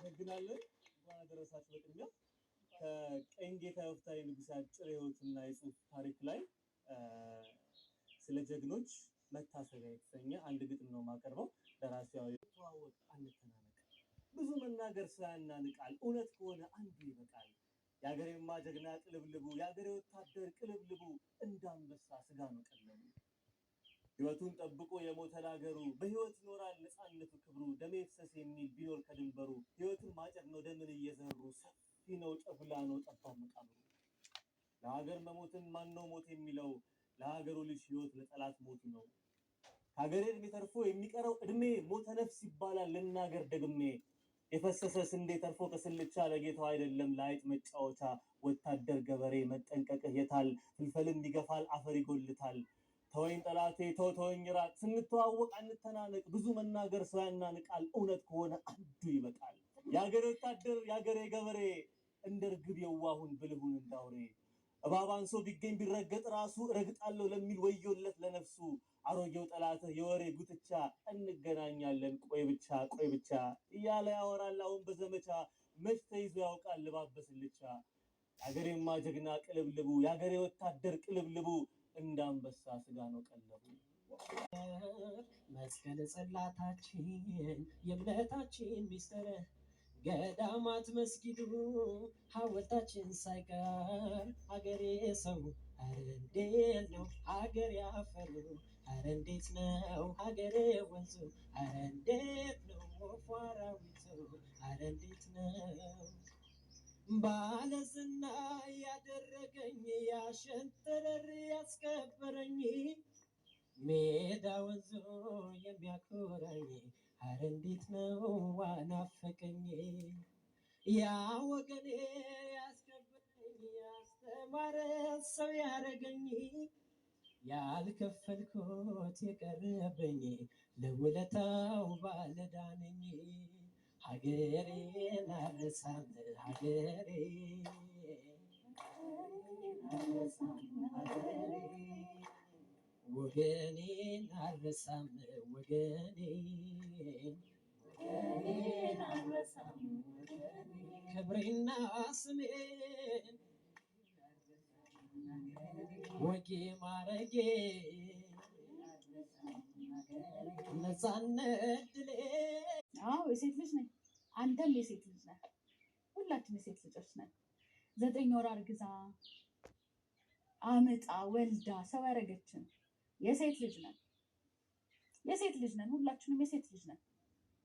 አመሰግናለሁ። እንኳን አደረሳችሁ። በቅድሚያ ከቀኝ ጌታ ወፍታዊ ንጉሥ አጭር ሕይወትና የጽሑፍ ታሪክ ላይ ስለ ጀግኖች መታሰቢያ የተሰኘ አንድ ግጥም ነው የማቀርበው። ደራሲው ተዋወቅ አንተናነቅ፣ ብዙ መናገር ሳያናንቃል፣ እውነት ከሆነ አንዱ ይበቃል። የአገሬማ ጀግና ቅልብልቡ፣ የአገሬ ወታደር ቅልብልቡ፣ እንዳንበሳ ስጋ ነው ቀለቡ። ሕይወቱን ጠብቆ የሞተ ለአገሩ፣ በሕይወት ይኖራል ነፃነቱ ክብሩ። ደሜ ይፍሰስ የሚል ቢኖር ከድንበሩ፣ ሕይወቱን ማጨድ ነው ደምን እየዘሩ። ሰፊ ነው ጨጉላ ነው ጠባብ መቃብሩ። ለሀገር መሞትን ማን ነው ሞት የሚለው? ለሀገሩ ልጅ ሕይወት ለጠላት ሞቱ ነው። ከሀገሬ እድሜ ተርፎ የሚቀረው እድሜ፣ ሞተ ነፍስ ይባላል ልናገር ደግሜ። የፈሰሰ ስንዴ ተርፎ ከስልቻ ለጌታው አይደለም ለአይጥ መጫወቻ። ወታደር ገበሬ መጠንቀቅህ የታል? ፍልፈልን ይገፋል አፈር ይጎልታል። ተወኝ ጠላቴ ተወኝ ራቅ፣ ስንተዋወቅ አንተናነቅ፣ ብዙ መናገር ሰው ያናንቃል፣ እውነት ከሆነ አንዱ ይበቃል። የሀገሬ ወታደር የሀገሬ ገበሬ፣ እንደ ርግብ የዋሁን ብልሁን እንዳውሬ። እባብ አንሶ ቢገኝ ቢረገጥ ራሱ፣ እረግጣለሁ ለሚል ወዮለት ለነፍሱ። አሮጌው ጠላትህ የወሬ ጉትቻ፣ እንገናኛለን ቆይ ብቻ እያለ ያወራል አሁን በዘመቻ። መች ተይዞ ያውቃል ልባብ በስልቻ። የአገሬማ ጀግና ቅልብልቡ፣ የአገሬ ወታደር ቅልብልቡ፣ እንዳንበሳ ስጋ ነው ቀለቡ። መስቀል ጽላታችን የእምነታችን ሚስጥር፣ ገዳማት መስጊዱ ሐውልታችን ሳይቀር። ሀገሬ ሰው አረ እንዴት ነው ሀገሬ አፈሩ፣ አረ እንዴት ነው ሀገሬ ወንዙ፣ አረ እንዴት ነው ወፉ አራዊቱ፣ አረ እንዴት ነው ባለዝና ያደረገኝ ያሸንተረር ያስከበረኝ። ሜዳ ወንዙ የሚያኮራኝ፣ አረ እንዴት ነው ዋናፈቀኝ። ያ ወገኔ ያስከበረኝ ያስተማረ ሰው ያረገኝ፣ ያልከፈልኩት የቀረበኝ ለውለታው ባለዳነኝ። ሀገሬን አልረሳም ሀገሬን አልረሳም ሀገሬን፣ ወገኔን አልረሳም ወገኔን አልረሳም ወገኔን። ክብሬና ስሜን ወጌ ማረጌ ነፃነት ድሌ። አዎ የሴት ልጅ ነኝ። አንተም የሴት ልጅ ነህ። ሁላችን የሴት ልጆች ነን። 9 ወር አርግዛ አመጣ ወልዳ ሰው ያረገችን የሴት ልጅ ነን። ሁላችንም የሴት ልጅ ነን።